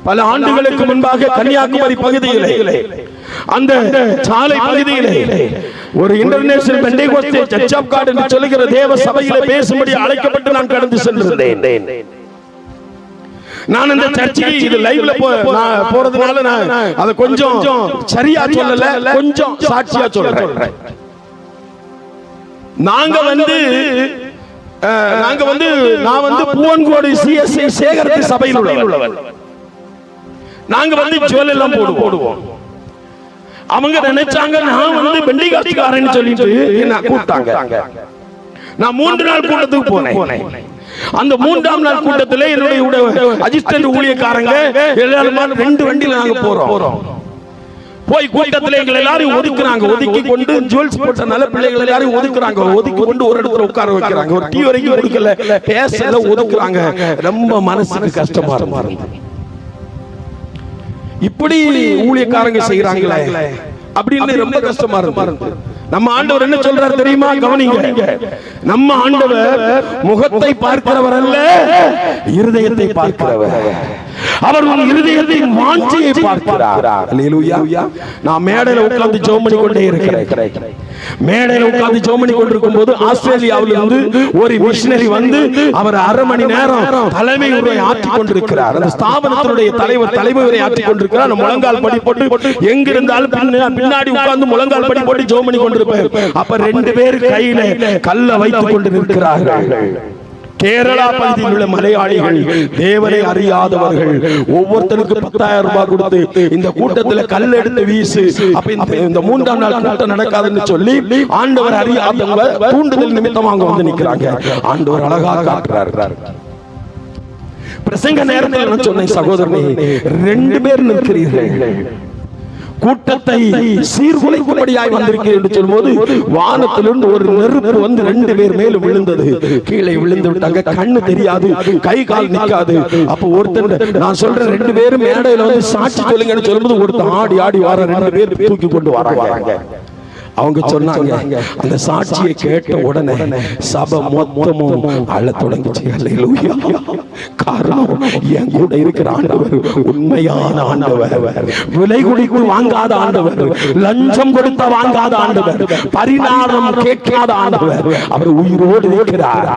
பல ஆண்டுகளுக்கு முன்பாக கன்னியாகுமரி பகுதியிலே அந்த சாலை பகுதியிலே ஒரு இன்டர்நேஷனல் பெண்டேகோஸ்தே சர்ச் ஆஃப் காட் என்று சொல்லுகிற தேவ சபையிலே பேசும்படி அழைக்கப்பட்டு நான் கடந்து சென்றிருந்தேன். நான் அந்த சர்ச்சுக்கு இது லைவ்ல போறதுனால நான் அதை கொஞ்சம் சரியா சொல்லல, கொஞ்சம் சாட்சியா சொல்றேன். நான் பூவன்கோடு சிஎஸ்ஐ சேகரத்து சபையில் உள்ளவன். நாங்க ஜுவல் எல்லாம் போடுவோம். அவங்க நினைச்சாங்க நான் பெண்டிகாஸ்டிகாரன்னு சொல்லிட்டு என்ன கூப்பிட்டாங்க. நான் 3 நாள் கூட்டத்துக்கு போனேன். அந்த 3ஆம் நாள் கூட்டத்தில் என்னுடைய அசிஸ்டன்ட் ஊழியக்காரங்க எல்லாரும் 2 வண்டியில நாங்க போறோம். போய் கூட்டத்தில் எங்களை எல்லாரும் ஒதுக்கி கொண்டு ஜுவல்ஸ் போட்டனால பிள்ளைகள் எல்லாரும் ஒதுக்கி கொண்டு ஒரு இடத்துல உட்கார வைக்கிறாங்க. ஒரு டீ வரைக்கும் ஒதுக்கல, பேசல, ஒதுக்குறாங்க. ரொம்ப மனசுக்கு கஷ்டமா இருந்தது. இப்படி ஊழியக்காரங்க செய்யறாங்களே அப்படின்னு ரொம்ப கஷ்டமா இருந்தது. நம்ம ஆண்டவர் என்ன சொல்றாரு தெரியுமா? கவனிங்க. நம்ம ஆண்டவர் முகத்தை பார்க்கிறவர் அல்ல, இருதயத்தை பார்க்கிறவர். அவர் உன் இருதயத்தின் வாஞ்சையை பார்க்கிறார். அல்லேலூயா. நான் மேடையில உட்கார்ந்து ஜெபம் பண்ணி கொண்டே இருக்கிறேன். மேடையில உட்கார்ந்து ஜெபம் பண்ணி கொண்டிருக்கும் போது ஆஸ்திரேலியாவில் இருந்து ஒரு மிஷனரி அவர் 1/2 மணி நேரம் தலைமை உரை ஆற்றிக் கொண்டிருக்கிறார். அந்த ஸ்தாபனத்தினுடைய தலைமை உரை ஆற்றிக் கொண்டிருக்கிறார். முழங்கால் படி போட்டு எங்க இருந்தாலும் பின்னாடி உட்கார்ந்து முழங்கால் படி போட்டு ஜெபம் பண்ணி கொண்டிருப்பார். அப்ப 2 பேர் கையில கல்லை வைத்துக் கொண்டிருக்கிறார்கள். கேரளா பகுதியில் உள்ள மலையாளிகள், தேவனை அறியாதவர்கள், ஒவ்வொருத்தருக்கு 10,000 ரூபாய் கொடுத்து இந்த கூட்டத்தில் கல் எடுத்து வீசு. அப்ப இந்த 3ஆம் நாள் கூட்டம் நடக்காதுன்னு சொல்லி ஆண்டவர் அறியாதவங்க தூண்டுதல் நிமித்தமாக வந்து நிற்கிறாங்க. ஆண்டவர் அழகாக காட்டுறார். பிரசங்க நேரத்தில் நான் சொன்னேன், சகோதரனே 2 பேர் நிற்கிறீர்கள், கூட்டத்தை சீர்குலைக்கும்படியாய் வந்திருக்கிறேன் என்று சொல்லும்போது வானத்திலிருந்து ஒரு நெருப்பு 2 பேர் மேலும் விழுந்தது. கீழே விழுந்து விட்டாங்க. கண்ணு தெரியாது, கை கால் நிற்காது. அப்ப ஒருத்தர் நான் சொல்றேன் 2 பேரும் மேடையில சாட்சி சொல்லுங்கன்னு சொல்லும்போது ஒருத்தர் ஆடி ஆடி வர 2 பேர் தூக்கி கொண்டு வராங்க. அவங்க சொன்னாங்க, அந்த சாட்சியை கேட்ட உடனே சபை மொத்தமும் அழத் தொடங்கிச்சு. அல்லேலூயா. காரணம், என் கூட இருக்கிற ஆண்டவர் உண்மையான ஆண்டவர், விலை கொடுத்து வாங்காத ஆண்டவர், லஞ்சம் கொடுத்த வாங்காத ஆண்டவர், பரிணாமம் கேட்காத ஆண்டவர். அவர் உயிரோடு இருக்கிறார்.